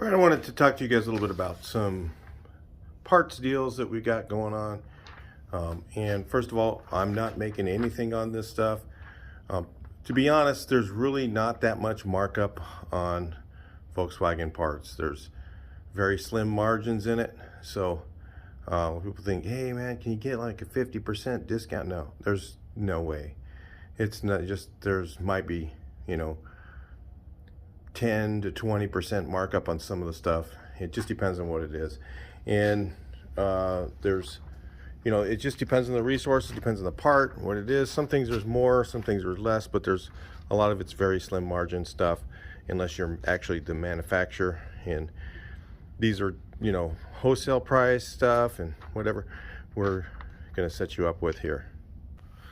All right, I wanted to talk to you guys a little bit about some parts deals that we got going on. And first of all, I'm not making anything on this stuff. To be honest, there's really not that much markup on Volkswagen parts. There's very slim margins in it. So people think, hey man, can you get like a 50% discount? No, there's no way. It's not just, there's might be, 10 to 20% markup on some of the stuff. It just depends on what it is. And it just depends on the resources, depends on the part, what it is. Some things there's more, some things there's less, but there's a lot of it's very slim margin stuff unless you're actually the manufacturer. And these are, wholesale price stuff and whatever we're gonna set you up with here.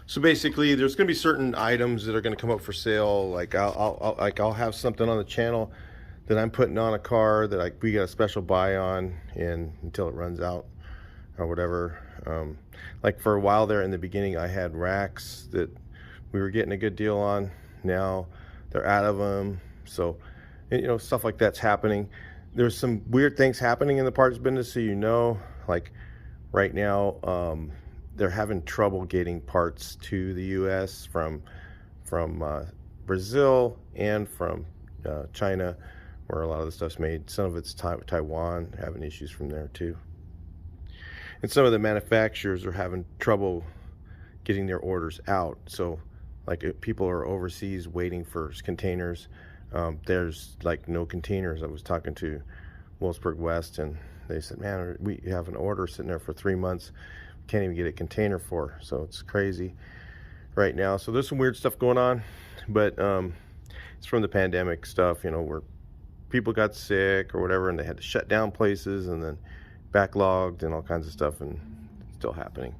So basically, there's going to be certain items that are going to come up for sale. Like I'll have something on the channel that I'm putting on a car that we got a special buy on, and until it runs out or whatever. Like for a while there in the beginning, I had racks that we were getting a good deal on. Now they're out of them. So stuff like that's happening. There's some weird things happening in the parts business, so like right now. They're having trouble getting parts to the U.S. from Brazil and from China, where a lot of the stuff's made. Some of it's Taiwan, having issues from there too. And some of the manufacturers are having trouble getting their orders out. So like if people are overseas waiting for containers, there's like no containers. I was talking to Wolfsburg West, and they said, man, we have an order sitting there for 3 months. Can't even get a container for, so it's crazy right now. So there's some weird stuff going on, but it's from the pandemic stuff, where people got sick or whatever and they had to shut down places and then backlogged and all kinds of stuff, and it's still happening.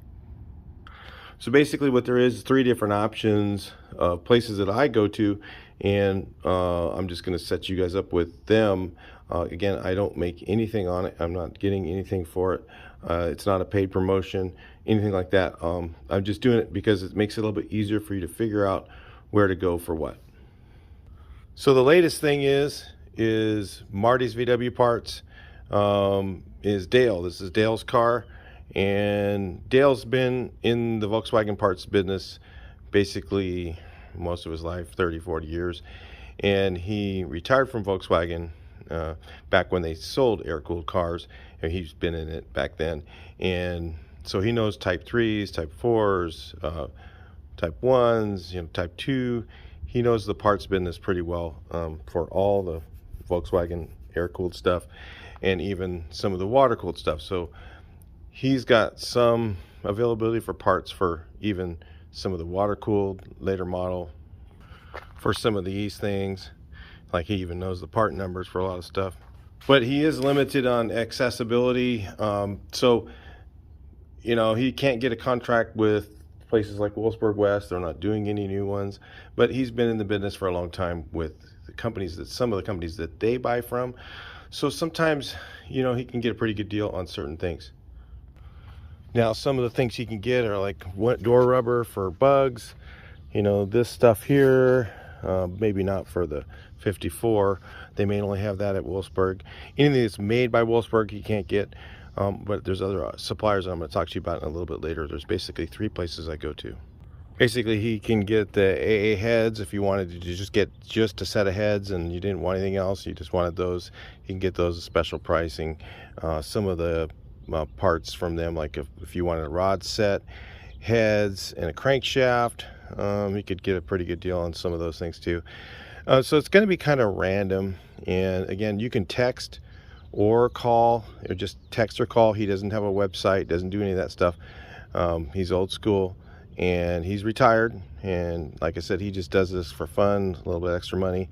So basically what there is 3 different options of places that I go to, and I'm just going to set you guys up with them. Again, I don't make anything on it. I'm not getting anything for it. It's not a paid promotion, anything like that. I'm just doing it because it makes it a little bit easier for you to figure out where to go for what. So the latest thing is Marty's VW Parts, is Dale. This is Dale's car, and Dale's been in the Volkswagen parts business basically most of his life, 30-40 years, and he retired from Volkswagen back when they sold air-cooled cars, and he's been in it back then. And so he knows type 3s, type 4s, type 1s, type 2. He knows the parts business pretty well for all the Volkswagen air-cooled stuff and even some of the water-cooled stuff. So he's got some availability for parts for even some of the water-cooled later model, for some of these things. Like he even knows the part numbers for a lot of stuff. But he is limited on accessibility. So he can't get a contract with places like Wolfsburg West. They're not doing any new ones. But he's been in the business for a long time with the companies some of the companies that they buy from. So sometimes, he can get a pretty good deal on certain things. Now, some of the things he can get are like door rubber for bugs. This stuff here, maybe not for the 54. They may only have that at Wolfsburg. Anything that's made by Wolfsburg he can't get, but there's other suppliers I'm going to talk to you about in a little bit later. There's basically 3 places I go to. Basically, he can get the AA heads if you wanted to just get just a set of heads and you didn't want anything else, you just wanted those. You can get those at special pricing. Some of the parts from them, like if you wanted a rod set, heads, and a crankshaft, you could get a pretty good deal on some of those things too. So it's going to be kind of random, and again, you can text or call, or just text or call. He doesn't have a website, doesn't do any of that stuff. He's old school, and he's retired, and like I said, he just does this for fun, a little bit extra money,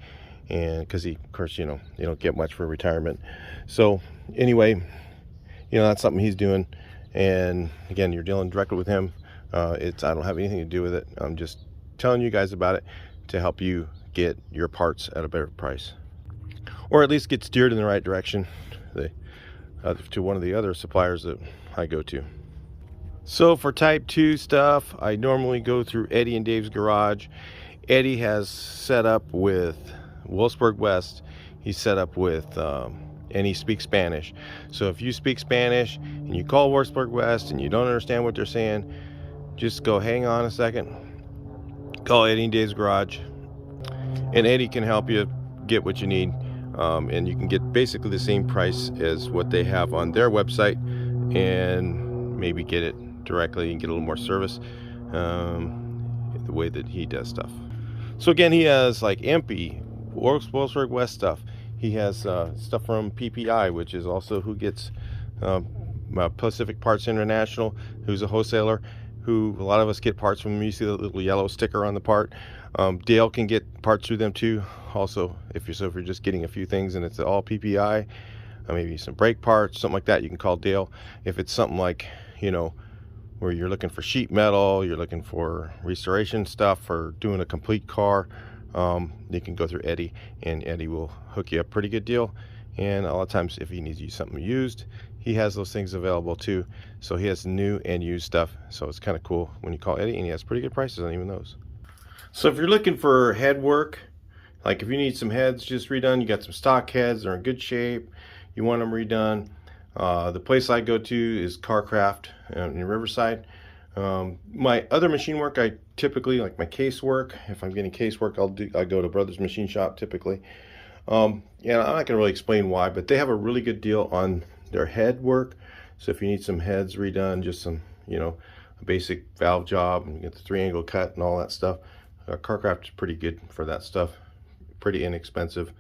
and because of course, you don't get much for retirement. So anyway, that's something he's doing, and again, you're dealing directly with him. I don't have anything to do with it. I'm just telling you guys about it to help you get your parts at a better price, or at least get steered in the right direction to one of the other suppliers that I go to. So for type 2 stuff, I normally go through Eddy and Daves garage. Eddy has set up with Wolfsburg West. He's set up with and he speaks Spanish. So if you speak Spanish and you call Wurzburg West and you don't understand what they're saying, just go hang on a second, call Eddy and Daves Garage, and Eddy can help you get what you need. And you can get basically the same price as what they have on their website, and maybe get it directly and get a little more service, the way that he does stuff. So again, he has like MP, Wolfsburg West stuff. He has stuff from PPI, which is also who gets Pacific Parts International, who's a wholesaler, who a lot of us get parts from. You see the little yellow sticker on the part. Dale can get parts through them too. Also, if you're just getting a few things and it's all PPI, maybe some brake parts, something like that, you can call Dale. If it's something like, you know, where you're looking for sheet metal, you're looking for restoration stuff, or doing a complete car, you can go through Eddy, and Eddy will hook you up pretty good deal. And a lot of times if he needs to use something used, he has those things available too. So he has new and used stuff, so it's kind of cool when you call Eddy, and he has pretty good prices on even those. So if you're looking for head work, like if you need some heads just redone, you got some stock heads, they're in good shape, you want them redone, the place I go to is Carcraft in Riverside. My other machine work, I typically, like my case work, if I'm getting case work, I go to Brothers Machine Shop typically. Yeah, I'm not gonna really explain why, but they have a really good deal on their head work. So if you need some heads redone, just some, you know, a basic valve job, and you get the 3-angle cut and all that stuff, Carcraft is pretty good for that stuff, pretty inexpensive.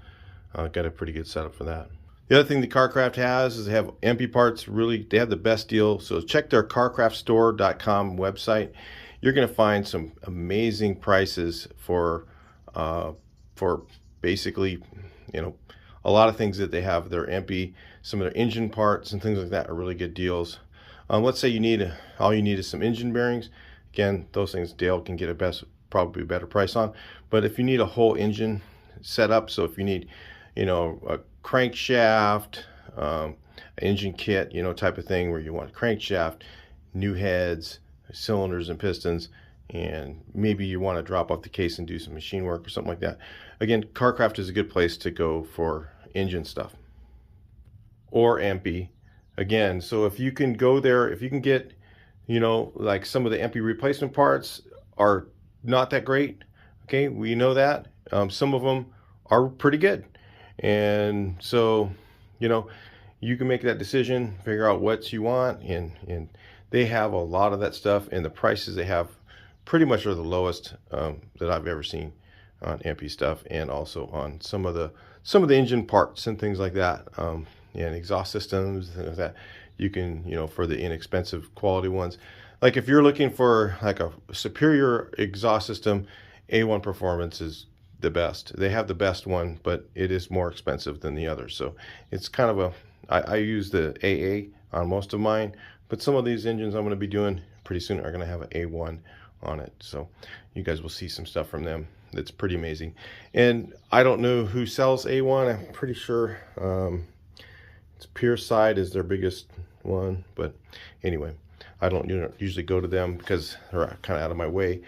Got a pretty good setup for that. The other thing the Carcraft has is they have MP parts. Really, they have the best deal. So check their carcraftstore.com website. You're going to find some amazing prices for basically, you know, a lot of things that they have. Their MP, some of their engine parts and things like that are really good deals. Let's say you need all you need is some engine bearings. Again, those things Dale can get probably a better price on. But if you need a whole engine set up, so if you need, you know, a crankshaft, engine kit, you know, type of thing, where you want a crankshaft, new heads, cylinders and pistons, and maybe you want to drop off the case and do some machine work or something like that. Again, Carcraft is a good place to go for engine stuff. Or MP. Again, so if you can go there, if you can get, you know, like some of the MP replacement parts are not that great. Okay, we know that. Some of them are pretty good. And so, you know, you can make that decision, figure out what you want, and they have a lot of that stuff, and the prices they have pretty much are the lowest that I've ever seen on MP stuff, and also on some of the engine parts and things like that, and exhaust systems, things like that. You can, you know, for the inexpensive quality ones, like if you're looking for like a superior exhaust system, A1 Performance is the best. They have the best one, but it is more expensive than the others. So it's kind of I use the AA on most of mine, but some of these engines I'm going to be doing pretty soon are going to have an A1 on it. So you guys will see some stuff from them that's pretty amazing. And I don't know who sells A1. I'm pretty sure it's Pierside is their biggest one, but anyway, I don't usually go to them because they're kind of out of my way.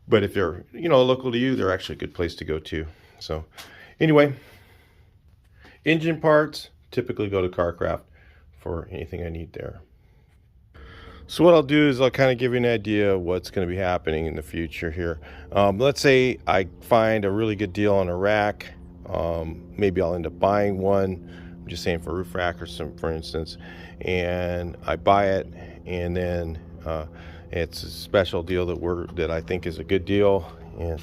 But if they're, you know, local to you, they're actually a good place to go to. So anyway, engine parts, typically go to Carcraft for anything I need there. So what I'll do is I'll kind of give you an idea of what's going to be happening in the future here. Let's say I find a really good deal on a rack. Maybe I'll end up buying one. I'm just saying for a roof rack or some, for instance. And I buy it, and then it's a special deal that I think is a good deal, and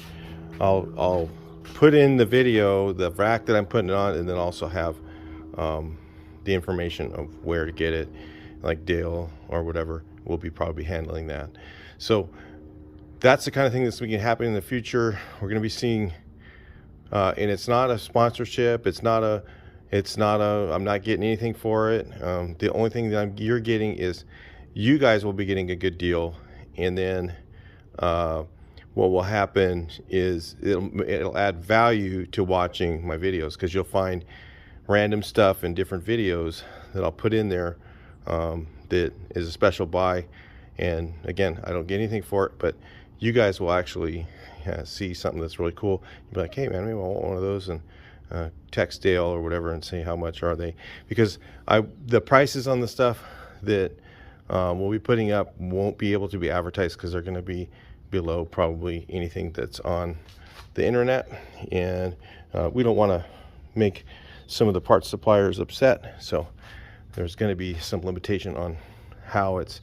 I'll put in the video the rack that I'm putting it on, and then also have the information of where to get it, like Dale or whatever will be probably handling that. So that's the kind of thing that's going to happen in the future. We're going to be seeing, and it's not a sponsorship. It's not a. I'm not getting anything for it. The only thing that you're getting is, you guys will be getting a good deal, and then what will happen is it'll add value to watching my videos, because you'll find random stuff in different videos that I'll put in there that is a special buy. And again, I don't get anything for it, but you guys will actually see something that's really cool. You'll be like, hey man, maybe I want one of those, and text Dale or whatever and say how much are they, because the prices on the stuff that we'll be putting up won't be able to be advertised because they're going to be below probably anything that's on the internet, and we don't want to make some of the parts suppliers upset, so there's going to be some limitation on how it's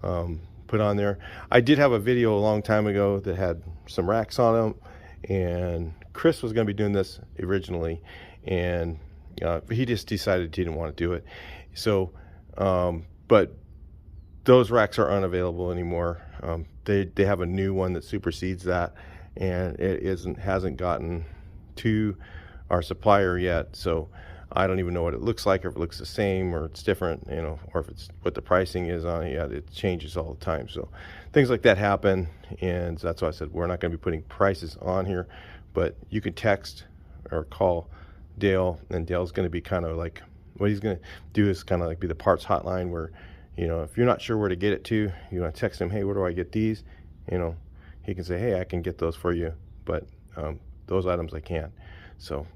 put on there. I did have a video a long time ago that had some racks on them, and Chris was going to be doing this originally, and he just decided he didn't want to do it. So but those racks are unavailable anymore. They have a new one that supersedes that, and it hasn't gotten to our supplier yet, so I don't even know what it looks like, or if it looks the same or it's different, you know, or if it's what the pricing is on it. Yeah, it changes all the time, so things like that happen, and that's why I said we're not going to be putting prices on here, but you can text or call Dale, and Dale's going to be kind of like, what he's going to do is kind of like be the parts hotline, where, you know, if you're not sure where to get it to, you want to text him, hey, where do I get these? You know, he can say, hey, I can get those for you, but those items I can't. So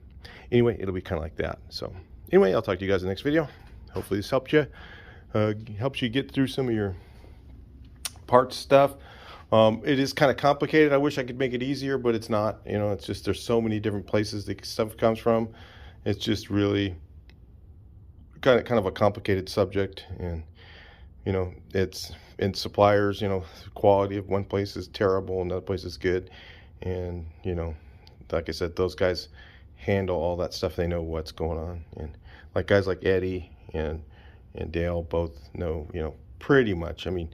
anyway, it'll be kind of like that. So anyway, I'll talk to you guys in the next video. Hopefully this helped you, helps you get through some of your parts stuff. It is kind of complicated. I wish I could make it easier, but it's not. You know, it's just there's so many different places the stuff comes from. It's just really kind of a complicated subject, and you know, it's in suppliers, you know, the quality of one place is terrible, another place is good, and you know, like I said, those guys handle all that stuff. They know what's going on, and like guys like Eddie and Dale both know, you know, pretty much. I mean,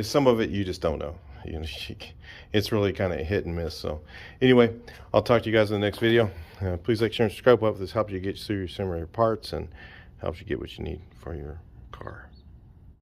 some of it you just don't know. You know, it's really kind of hit and miss. So anyway, I'll talk to you guys in the next video. Please like, share, and subscribe. Hope this helps you get through some of your parts and helps you get what you need for your car.